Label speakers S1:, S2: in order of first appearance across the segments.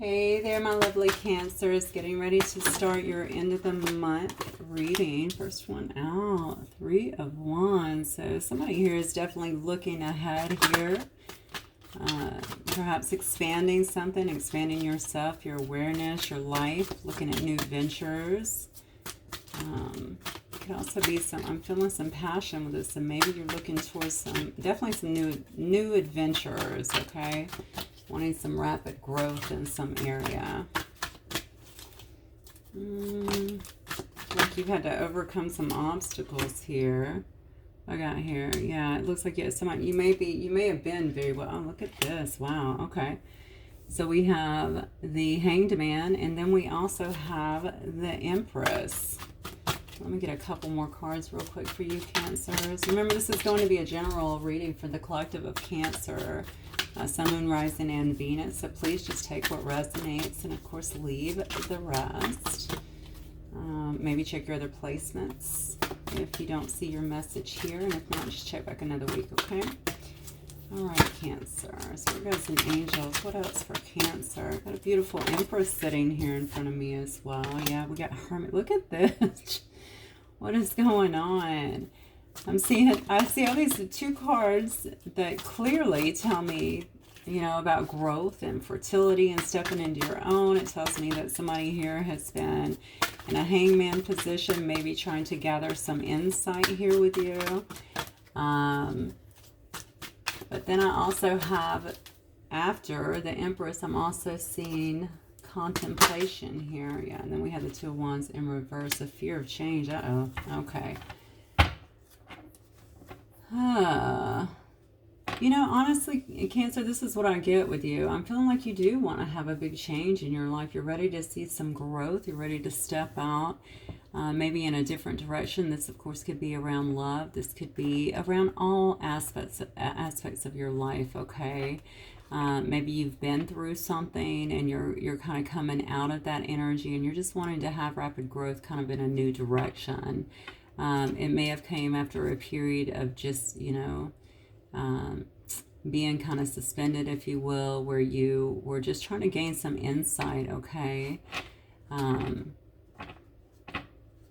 S1: Hey there, my lovely Cancers. Getting ready to start your end of the month reading. First one out, Three of Wands. So somebody here is definitely looking ahead here. Perhaps expanding something, expanding yourself, your awareness, your life, looking at new ventures. Could also be some, I'm feeling some passion with this, and maybe you're looking towards some, definitely some new adventures, okay? Wanting some rapid growth in some area. Like you've had to overcome some obstacles here. I got here. Yeah, it looks like you may have been very well. Oh, look at this. Wow. Okay. So we have the Hanged Man, and then we also have the Empress. Let me get a couple more cards real quick for you, Cancers. Remember, this is going to be a general reading for the collective of Cancer. Sun, Moon, Rising, and Venus. So please just take what resonates and, of course, leave the rest. Maybe check your other placements if you don't see your message here. And if not, just check back another week, okay? All right, Cancer. So we got some angels. What else for Cancer? Got a beautiful Empress sitting here in front of me as well. Yeah, we got Hermit. Look at this. What is going on? I see all these two cards that clearly tell me, you know, about growth and fertility and stepping into your own. It tells me that somebody here has been in a hangman position, maybe trying to gather some insight here with you. But then I also have, after the Empress, I'm also seeing contemplation here. Yeah, and then we have the Two of Wands in reverse, a fear of change. Uh-oh. Okay. You know, honestly, Cancer, this is what I get with you. I'm feeling like you do want to have a big change in your life. You're ready to see some growth. You're ready to step out, maybe in a different direction. This, of course, could be around love. This could be around all aspects of your life, okay? Maybe you've been through something and you're kind of coming out of that energy and you're just wanting to have rapid growth kind of in a new direction. It may have came after a period of just, you know, being kind of suspended, if you will, where you were just trying to gain some insight, okay? You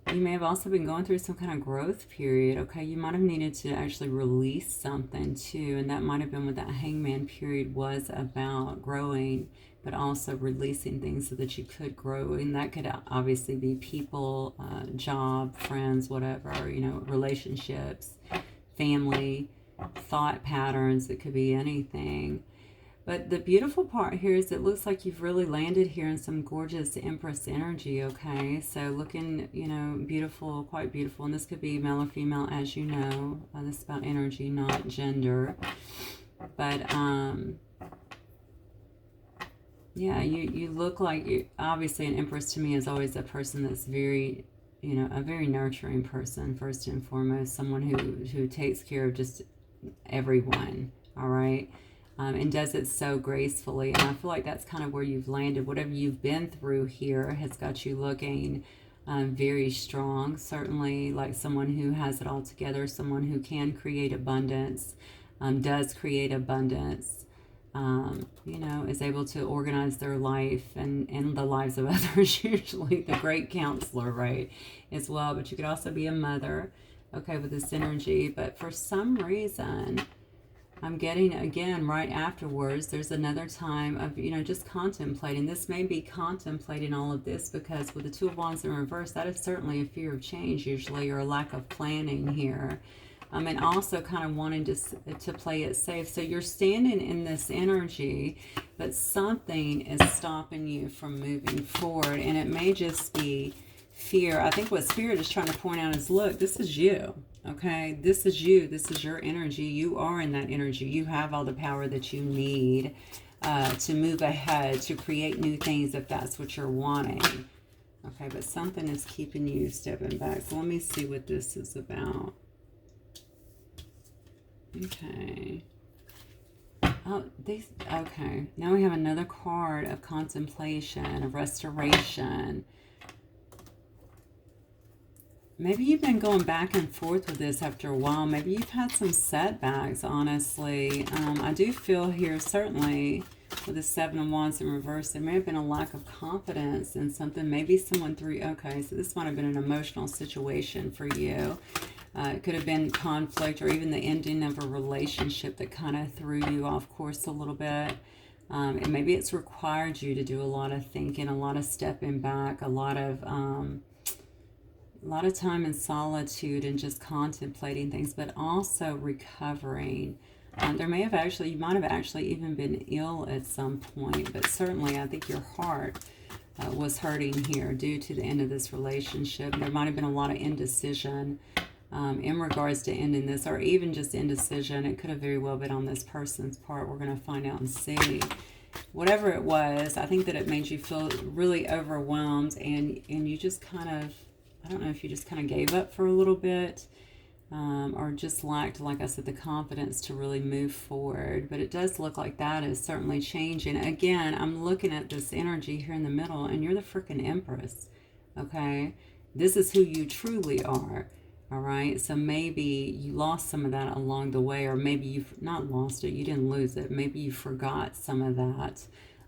S1: may have also been going through some kind of growth period, okay? You might have needed to actually release something too, and that might have been what that hangman period was about, growing, but also releasing things so that you could grow. And that could obviously be people, job, friends, whatever, you know, relationships, family, thought patterns. It could be anything. But the beautiful part here is it looks like you've really landed here in some gorgeous Empress energy, okay? So looking, you know, beautiful, quite beautiful. And this could be male or female, as you know. This is about energy, not gender. But, yeah, you look like, obviously an Empress to me is always a person that's very, you know, a very nurturing person, first and foremost. Someone who takes care of just everyone, all right? And does it so gracefully. And I feel like that's kind of where you've landed. Whatever you've been through here has got you looking very strong. Certainly like someone who has it all together, someone who can create abundance, does create abundance, you know, is able to organize their life and the lives of others, usually the great counselor, right, as well. But you could also be a mother, okay, with this energy. But for some reason, I'm getting, again, right afterwards, there's another time of, you know, just contemplating. This may be contemplating all of this because with the Two of Wands in reverse, that is certainly a fear of change usually, or a lack of planning here. And also kind of wanting to play it safe. So you're standing in this energy, but something is stopping you from moving forward. And it may just be fear. I think what Spirit is trying to point out is, look, this is you. Okay, this is you. This is your energy. You are in that energy. You have all the power that you need to move ahead, to create new things if that's what you're wanting. Okay, but something is keeping you stepping back. So let me see what this is about. Okay. Oh, okay. Now we have another card of contemplation, of restoration. Maybe you've been going back and forth with this after a while. Maybe you've had some setbacks, honestly. I do feel here, certainly, with the Seven of Wands in reverse, there may have been a lack of confidence in something. Maybe someone threw, okay, so this might have been an emotional situation for you. It could have been conflict or even the ending of a relationship that kind of threw you off course a little bit. And maybe it's required you to do a lot of thinking, a lot of stepping back, a lot of time in solitude and just contemplating things, but also recovering. You might have actually even been ill at some point, but certainly I think your heart was hurting here due to the end of this relationship. There might have been a lot of indecision in regards to ending this, or even just indecision. It could have very well been on this person's part. We're going to find out and see. Whatever it was, I think that it made you feel really overwhelmed, and you just kind of, I don't know if you just kind of gave up for a little bit, or just lacked, like I said, the confidence to really move forward. But it does look like that is certainly changing. Again, I'm looking at this energy here in the middle, and you're the freaking Empress, okay? This is who you truly are, all right? So maybe you lost some of that along the way, or maybe you've not lost it, you didn't lose it. Maybe you forgot some of that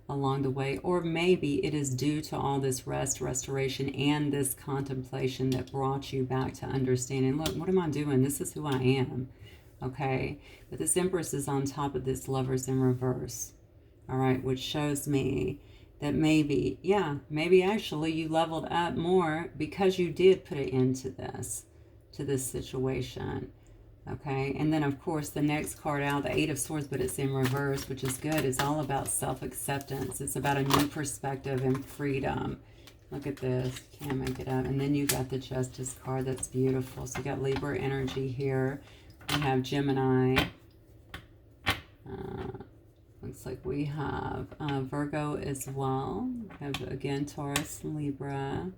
S1: along the way, or maybe it is due to all this restoration and this contemplation that brought you back to understanding, look, what am I doing? This is who I am, okay? But this Empress is on top of this Lovers in reverse, all right, which shows me that maybe, yeah, maybe actually you leveled up more because you did put an end to this situation. Okay, and then of course the next card out, the Eight of Swords, but it's in reverse, which is good. It's all about self-acceptance. It's about a new perspective and freedom. Look at this. Can't make it up. And then you got the Justice card. That's beautiful. So you got Libra energy here. We have Gemini. Looks like we have Virgo as well. We have, again, Taurus, Libra.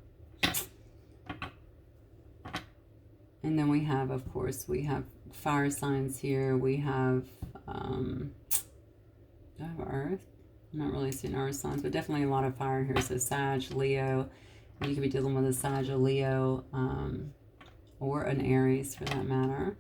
S1: And then we have, of course, we have fire signs here. We have, do I have Earth? I'm not really seeing Earth signs, but definitely a lot of fire here. So Sag, Leo. You could be dealing with a Sag, a Leo, or an Aries for that matter.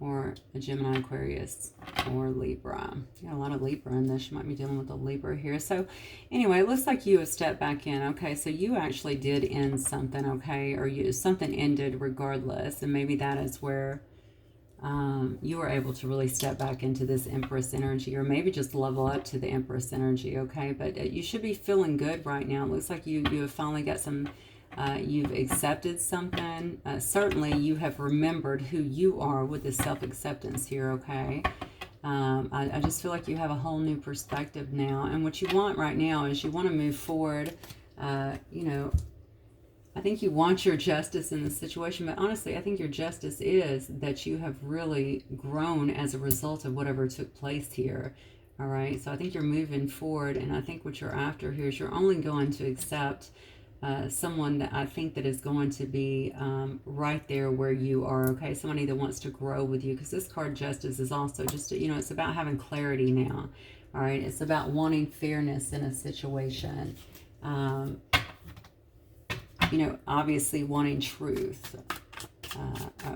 S1: Or a Gemini, Aquarius, or Libra. Yeah, a lot of Libra in this. You might be dealing with a Libra here. So anyway, it looks like you have stepped back in. Okay, so you actually did end something, okay? Or something ended regardless. And maybe that is where you were able to really step back into this Empress energy, or maybe just level up to the Empress energy, okay? But you should be feeling good right now. It looks like you have finally got some... you've accepted something. Certainly you have remembered who you are with this self-acceptance here, okay? I just feel like you have a whole new perspective now. And what you want right now is you want to move forward. You know, I think you want your justice in the situation. But honestly, I think your justice is that you have really grown as a result of whatever took place here. All right? So I think you're moving forward. And I think what you're after here is you're only going to accept... someone that I think that is going to be right there where you are, okay? Somebody that wants to grow with you, because this card, Justice, is also just, you know, it's about having clarity now, all right? It's about wanting fairness in a situation. You know, obviously wanting truth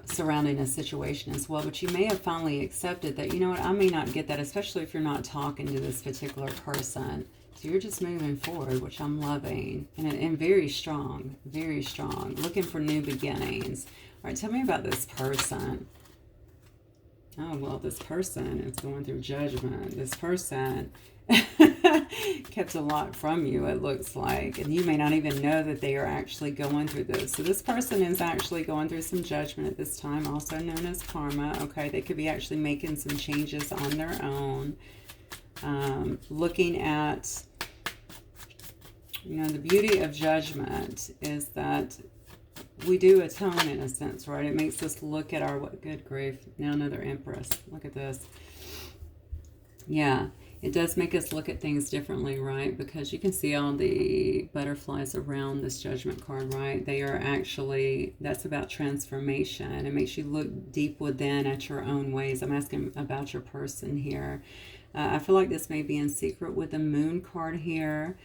S1: surrounding a situation as well, but you may have finally accepted that, you know what, I may not get that, especially if you're not talking to this particular person. So you're just moving forward, which I'm loving. And very strong, very strong. Looking for new beginnings. All right, tell me about this person. Oh, well, this person is going through judgment. This person kept a lot from you, it looks like. And you may not even know that they are actually going through this. So this person is actually going through some judgment at this time, also known as karma. Okay, they could be actually making some changes on their own. Looking at, you know, the beauty of judgment is that we do atone in a sense, right? It makes us look at our, what, good grief, now another Empress. Look at this. Yeah, it does make us look at things differently, right? Because you can see all the butterflies around this judgment card, right? They are actually, that's about transformation. It makes you look deep within at your own ways. I'm asking about your person here. I feel like this may be in secret with the Moon card here.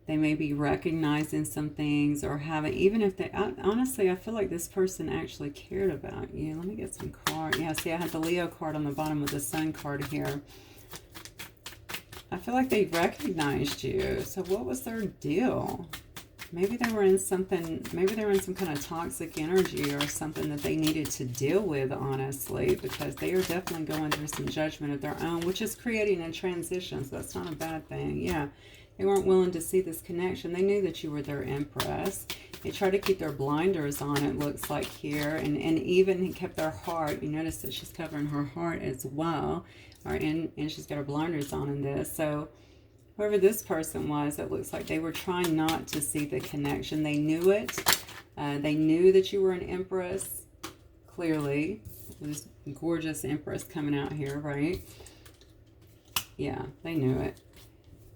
S1: They may be recognizing some things or having, even if they, honestly, I feel like this person actually cared about you. Let me get some cards. Yeah, see, I had the Leo card on the bottom with the Sun card here. I feel like they recognized you. So what was their deal? Maybe they were in something, maybe they were in some kind of toxic energy or something that they needed to deal with, honestly, because they are definitely going through some judgment of their own, which is creating a transition. So that's not a bad thing. Yeah. They weren't willing to see this connection. They knew that you were their empress. They tried to keep their blinders on, it looks like here, and even kept their heart. You notice that she's covering her heart as well, and she's got her blinders on in this. So whoever this person was, it looks like they were trying not to see the connection. They knew it. They knew that you were an empress, clearly. This gorgeous empress coming out here, right? Yeah, they knew it.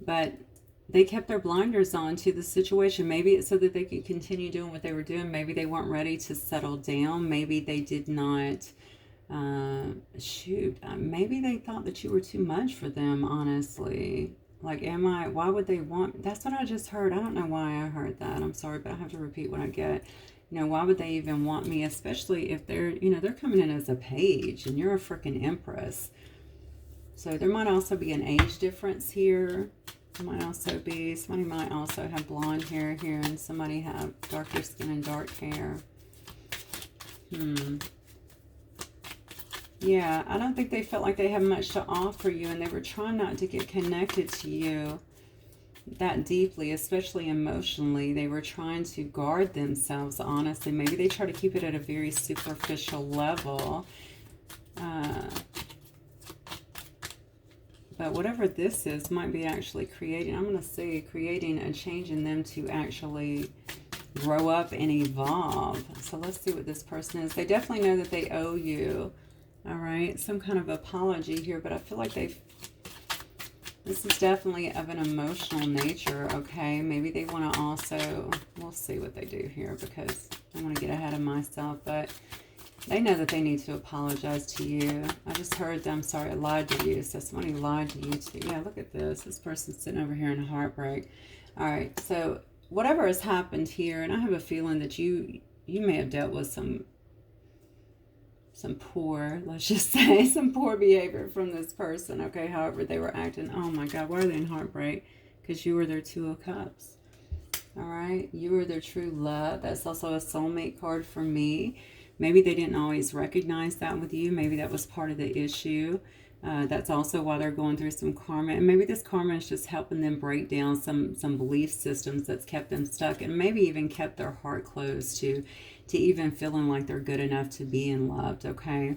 S1: But they kept their blinders on to the situation. Maybe it's so that they could continue doing what they were doing. Maybe they weren't ready to settle down. Maybe they did not, maybe they thought that you were too much for them, honestly. Like, why would they want, that's what I just heard. I don't know why I heard that. I'm sorry, but I have to repeat what I get. You know, why would they even want me, especially if they're, you know, they're coming in as a page and you're a freaking empress. So there might also be an age difference here. There might also be, somebody might also have blonde hair here and somebody have darker skin and dark hair. Yeah, I don't think they felt like they had much to offer you, and they were trying not to get connected to you that deeply, especially emotionally. They were trying to guard themselves, honestly. Maybe they try to keep it at a very superficial level. But whatever this is might be actually creating, I'm going to say, creating a change in them to actually grow up and evolve. So let's see what this person is. They definitely know that they owe you. All right, some kind of apology here, but I feel like this is definitely of an emotional nature, okay? Maybe they want to also, we'll see what they do here because I want to get ahead of myself, but they know that they need to apologize to you. I just heard them, sorry, I lied to you. So somebody lied to you too. Yeah, look at this. This person's sitting over here in heartbreak. All right, so whatever has happened here, and I have a feeling that you may have dealt with some poor, let's just say, some poor behavior from this person, okay? However they were acting. Oh my God, why are they in heartbreak? Because you were their Two of Cups. All right, you were their true love. That's also a soulmate card for me. Maybe they didn't always recognize that with you. Maybe that was part of the issue. That's also why they're going through some karma. And maybe this karma is just helping them break down some belief systems that's kept them stuck, and maybe even kept their heart closed to even feeling like they're good enough to be loved, okay?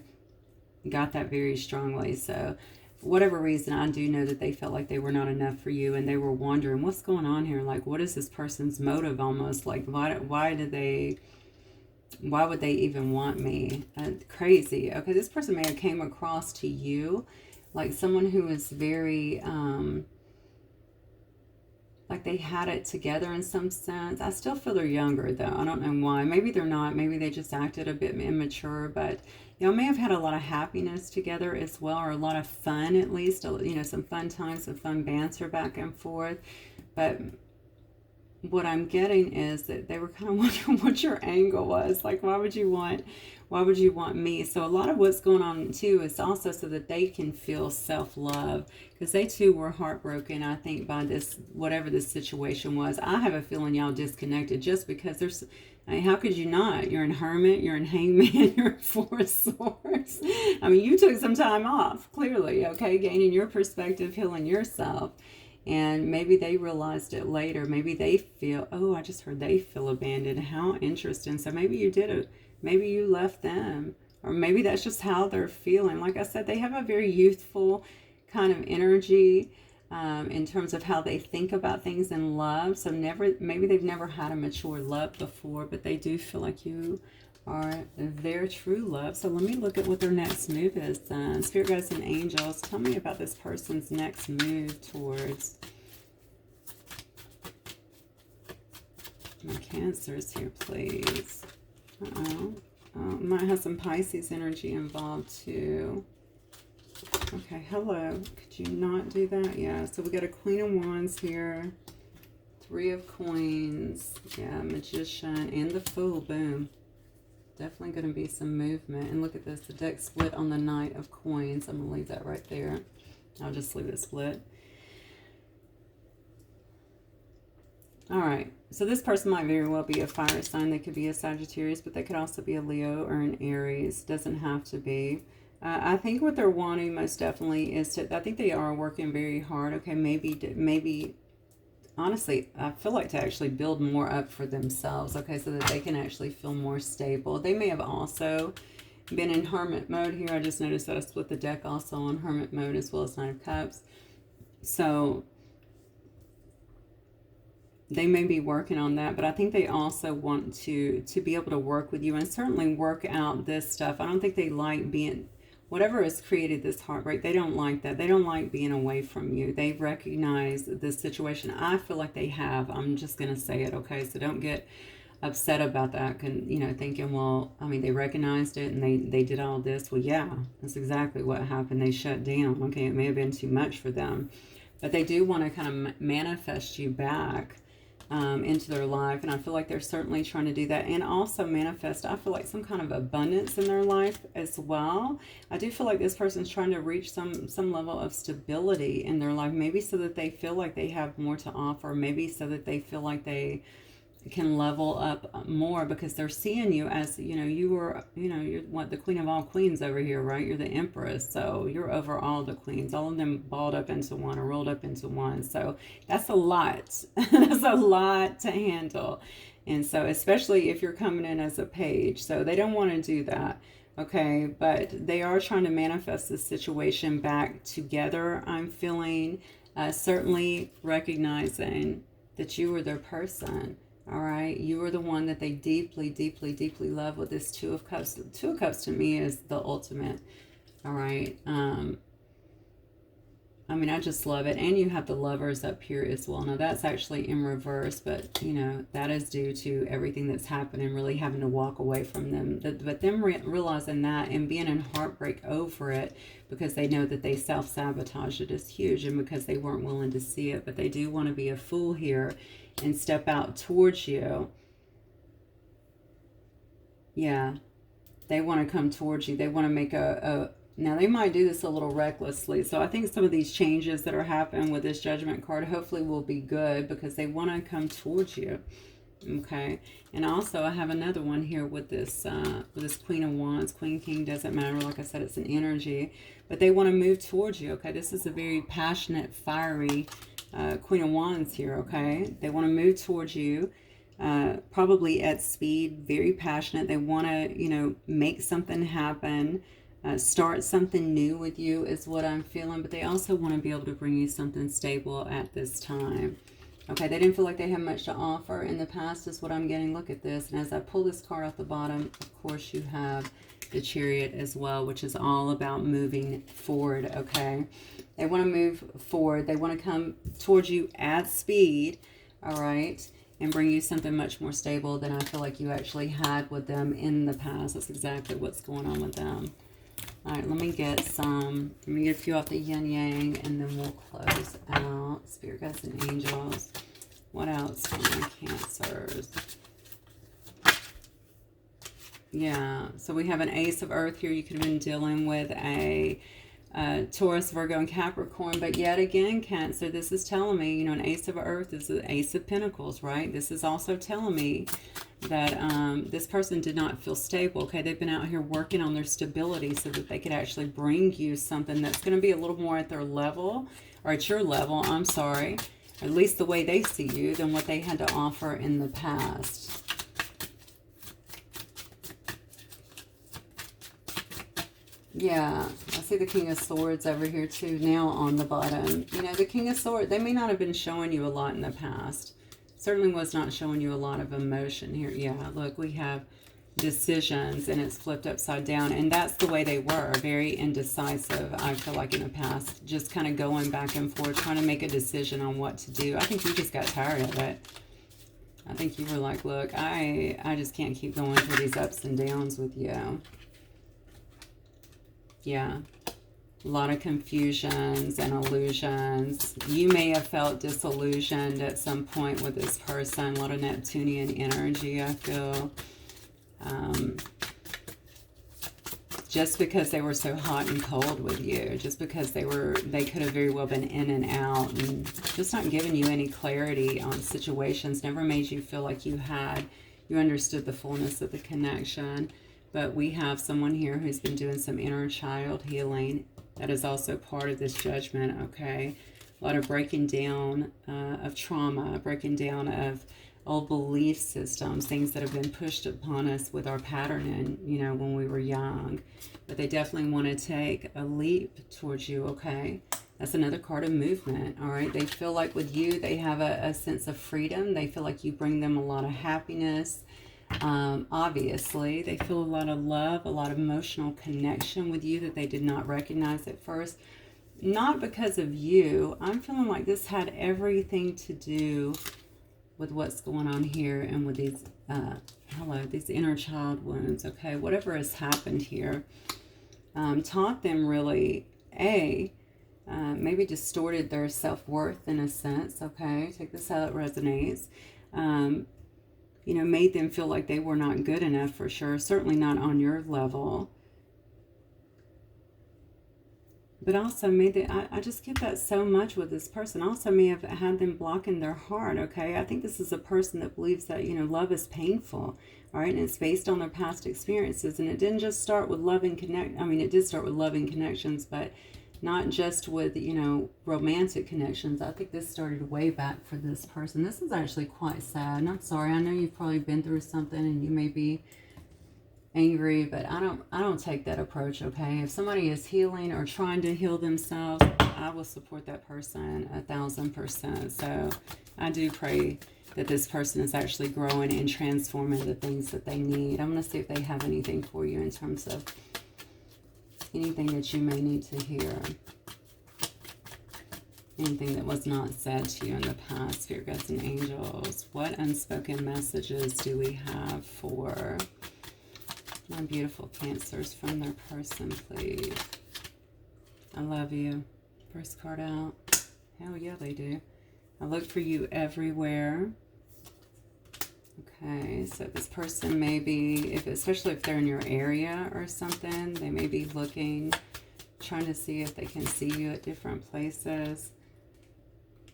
S1: Got that very strongly. So for whatever reason, I do know that they felt like they were not enough for you, and they were wondering, what's going on here? Like, what is this person's motive almost? Like, why would they even want me? Crazy. Okay, this person may have came across to you like someone who is very, like they had it together in some sense. I still feel they're younger though. I don't know why. Maybe they're not. Maybe they just acted a bit immature, but y'all may have had a lot of happiness together as well, or a lot of fun at least. You know, some fun times, some fun banter back and forth. But what I'm getting is that they were kind of wondering what your angle was. Like, why would you want me? So a lot of what's going on too is also so that they can feel self-love, because they too were heartbroken, I think, by this, whatever this situation was. I have a feeling y'all disconnected just because there's, I mean, how could you not? You're in Hermit, you're in Hangman, you're in Four of Swords. I mean, you took some time off, clearly, okay, gaining your perspective, healing yourself. And maybe they realized it later. Maybe they feel, oh, I just heard they feel abandoned. How interesting. So maybe you did it. Maybe you left them. Or maybe that's just how they're feeling. Like I said, they have a very youthful kind of energy in terms of how they think about things in love. So maybe they've never had a mature love before, but they do feel like you are their true love. So let me look at what their next move is then. Spirit guides and angels, tell me about this person's next move towards my Cancers here, please. Might have some Pisces energy involved too. Okay, hello. Could you not do that? Yeah, so we got a Queen of Wands here. Three of Coins. Yeah, Magician and the Fool. Boom. Definitely going to be some movement. And look at this. The deck split on the Knight of Coins. I'm going to leave that right there. I'll just leave it split. All right. So this person might very well be a fire sign. They could be a Sagittarius, but they could also be a Leo or an Aries. Doesn't have to be. I think what they're wanting most definitely is to, I think they are working very hard. Okay, maybe, honestly, I feel like to actually build more up for themselves, okay, so that they can actually feel more stable. They may have also been in Hermit mode here. I just noticed that I split the deck also on Hermit mode as well as Nine of Cups. So they may be working on that, but I think they also want to be able to work with you and certainly work out this stuff. I don't think they like being, whatever has created this heartbreak, they don't like that. They don't like being away from you. They recognize this situation. I feel like they have. I'm just going to say it, okay? So don't get upset about that, you know, thinking, well, I mean, they recognized it and they did all this. Well, yeah, that's exactly what happened. They shut down, okay? It may have been too much for them, but they do want to kind of manifest you back into their life, and I feel like they're certainly trying to do that, and also manifest, I feel like, some kind of abundance in their life as well. I do feel like this person's trying to reach some level of stability in their life, maybe so that they feel like they have more to offer, maybe so that they feel like they can level up more, because they're seeing you as, you know, you're what, the queen of all queens over here, right? You're the empress, so you're over all the queens, all of them balled up into one or rolled up into one. So that's a lot. That's a lot to handle. And so especially if you're coming in as a page, so they don't want to do that, okay? But they are trying to manifest this situation back together, I'm feeling, certainly recognizing that you were their person. All right, you are the one that they deeply, deeply, deeply love with this Two of Cups. Two of Cups to me is the ultimate. All right. I mean, I just love it. And you have the Lovers up here as well. Now, that's actually in reverse, but, you know, that is due to everything that's happened and really having to walk away from them. But them realizing that and being in heartbreak over it because they know that they self-sabotaged it is huge, and because they weren't willing to see it. But they do want to be a fool here and step out towards you. Yeah, they want to come towards you. They want to make now they might do this a little recklessly. So I think some of these changes that are happening with this Judgment card hopefully will be good, because they want to come towards you. Okay, and also I have another one here with this Queen of Wands, Queen, King, doesn't matter. Like I said, it's an energy, but they want to move towards you. Okay, this is a very passionate, fiery Queen of Wands here. Okay, they want to move towards you, probably at speed, very passionate. They want to, you know, make something happen, start something new with you is what I'm feeling. But they also want to be able to bring you something stable at this time. Okay, they didn't feel like they had much to offer in the past is what I'm getting. Look at this. And as I pull this card off the bottom, of course you have the Chariot as well, which is all about moving forward, okay? They want to move forward. They want to come towards you at speed, all right, and bring you something much more stable than I feel like you actually had with them in the past. That's exactly what's going on with them. All right, let me get a few off the yin yang, and then we'll close out. Spirit guides and angels. What else for my Cancers? Yeah, so we have an Ace of Earth here. You could have been dealing with a Taurus, Virgo, and Capricorn. But yet again, Cancer, this is telling me, you know, an Ace of Earth is an Ace of Pentacles, right? This is also telling me that this person did not feel stable. Okay, they've been out here working on their stability so that they could actually bring you something that's going to be a little more at their level, or at your level, I'm sorry, at least the way they see you, than what they had to offer in the past. Yeah, I see the King of Swords over here too now on the bottom. You know, the King of Swords, they may not have been showing you a lot in the past. Certainly was not showing you a lot of emotion here. Yeah, look, we have decisions and it's flipped upside down. And that's the way they were, very indecisive, I feel like, in the past. Just kind of going back and forth, trying to make a decision on what to do. I think you just got tired of it. I think you were like, look, I just can't keep going through these ups and downs with you. Yeah. A lot of confusions and illusions. You may have felt disillusioned at some point with this person. A lot of Neptunian energy, I feel. Just because they were so hot and cold with you. Just because they could have very well been in and out. And just not giving you any clarity on situations. Never made you feel like you understood the fullness of the connection. But we have someone here who's been doing some inner child healing. That is also part of this judgment, okay? A lot of breaking down of trauma, breaking down of old belief systems, things that have been pushed upon us with our patterning, when we were young. But they definitely want to take a leap towards you, okay? That's another card of movement, all right? They feel like with you, they have a sense of freedom. They feel like you bring them a lot of happiness. Obviously, they feel a lot of love, a lot of emotional connection with you that they did not recognize at first. Not because of you. I'm feeling like this had everything to do with what's going on here and with these, these inner child wounds, okay? Whatever has happened here taught them really, maybe distorted their self-worth in a sense, okay? Take this how it resonates. Made them feel like they were not good enough for sure. Certainly not on your level. But also I just get that so much with this person. Also may have had them blocking their heart, okay? I think this is a person that believes that, love is painful, all right? And it's based on their past experiences. And it didn't just start with love and it did start with loving connections, but not just with, romantic connections. I think this started way back for this person. This is actually quite sad. And I'm sorry. I know you've probably been through something and you may be angry, but I don't take that approach, okay? If somebody is healing or trying to heal themselves, I will support that person 1000%. So I do pray that this person is actually growing and transforming the things that they need. I'm going to see if they have anything for you in terms of anything that you may need to hear. Anything that was not said to you in the past. Spirit guides and angels. What unspoken messages do we have for my beautiful Cancers from their person, please? I love you. First card out. Hell yeah, they do. I look for you everywhere. Okay, so this person may be, especially if they're in your area or something, they may be looking, trying to see if they can see you at different places.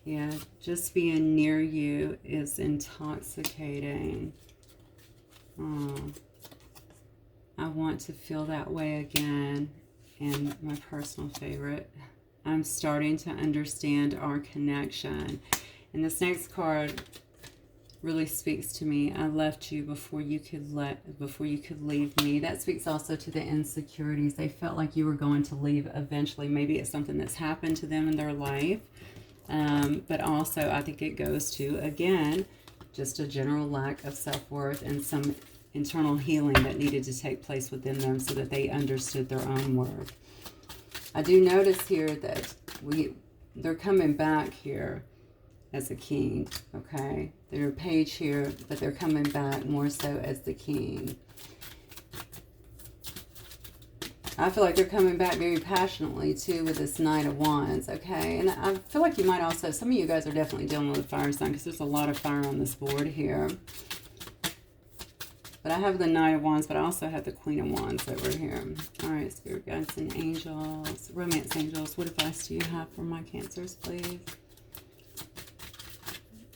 S1: Yeah, just being near you is intoxicating. Oh, I want to feel that way again. And my personal favorite, I'm starting to understand our connection. And this next card really speaks to me. I left you before you could leave me. That speaks also to the insecurities. They felt like you were going to leave eventually. Maybe it's something that's happened to them in their life. But also I think it goes to, again, just a general lack of self-worth and some internal healing that needed to take place within them so that they understood their own worth. I do notice here that they're coming back here as a king, okay? They're a page here, but they're coming back more so as the king. I feel like they're coming back very passionately, too, with this Knight of Wands, okay? And I feel like you might also, some of you guys are definitely dealing with a fire sign because there's a lot of fire on this board here. But I have the Knight of Wands, but I also have the Queen of Wands over here. All right, Spirit guides and angels, romance angels, what advice do you have for my Cancers, please?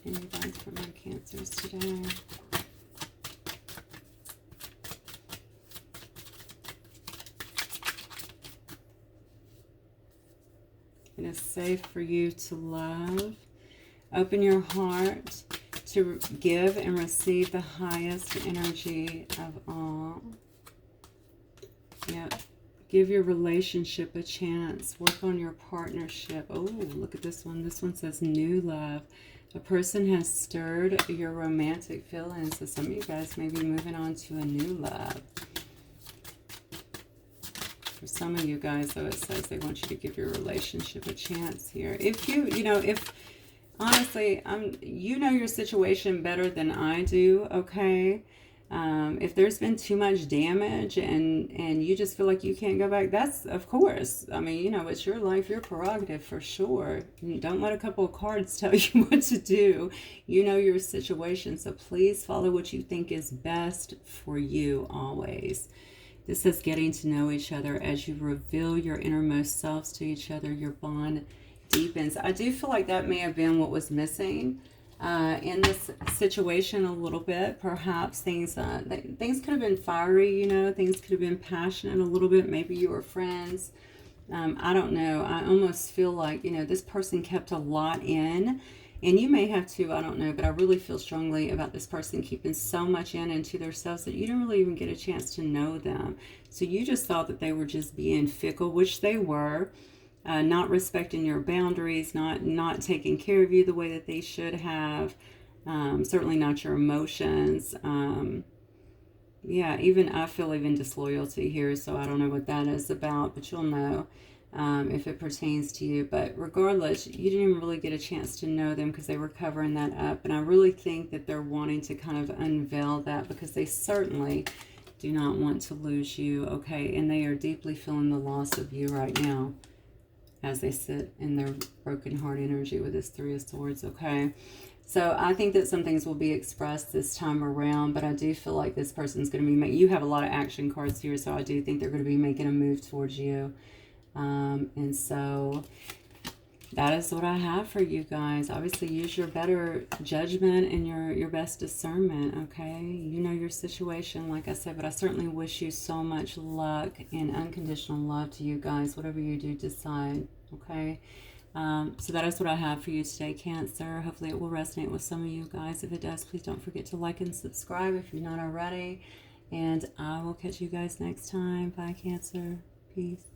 S1: Any advice for my Cancers today? It is safe for you to love. Open your heart to give and receive the highest energy of all. Yep. Give your relationship a chance. Work on your partnership. Oh, look at this one. This one says new love. A person has stirred your romantic feelings. So some of you guys may be moving on to a new love. For some of you guys, though, it says they want you to give your relationship a chance here. If if honestly, you know your situation better than I do, okay? If there's been too much damage and you just feel like you can't go back, that's, of course, I mean, you know, it's your life, your prerogative for sure. You don't let a couple of cards tell you what to do. You know your situation, so please follow what you think is best for you always. This is getting to know each other. As you reveal your innermost selves to each other, your bond deepens. I do feel like that may have been what was missing in this situation a little bit. Perhaps things could have been fiery, you know, things could have been passionate a little bit. Maybe you were friends. I don't know. I almost feel like, you know, this person kept a lot in, and you may have too, I don't know, but I really feel strongly about this person keeping so much in into themselves that you didn't really even get a chance to know them. So you just thought that they were just being fickle, which they were. Not respecting your boundaries, not taking care of you the way that they should have, certainly not your emotions. Yeah, even I feel even disloyalty here, so I don't know what that is about, but you'll know if it pertains to you. But regardless, you didn't even really get a chance to know them because they were covering that up, and I really think that they're wanting to kind of unveil that because they certainly do not want to lose you, okay? And they are deeply feeling the loss of you right now, as they sit in their broken heart energy with this Three of Swords, okay? So I think that some things will be expressed this time around, but I do feel like this person's going to be you have a lot of action cards here, so I do think they're going to be making a move towards you. And so that is what I have for you guys. Obviously, use your better judgment and your best discernment, okay? You know your situation, like I said, but I certainly wish you so much luck and unconditional love to you guys, whatever you do decide, okay? So that is what I have for you today, Cancer. Hopefully it will resonate with some of you guys. If it does, please don't forget to like and subscribe if you're not already. And I will catch you guys next time. Bye, Cancer. Peace.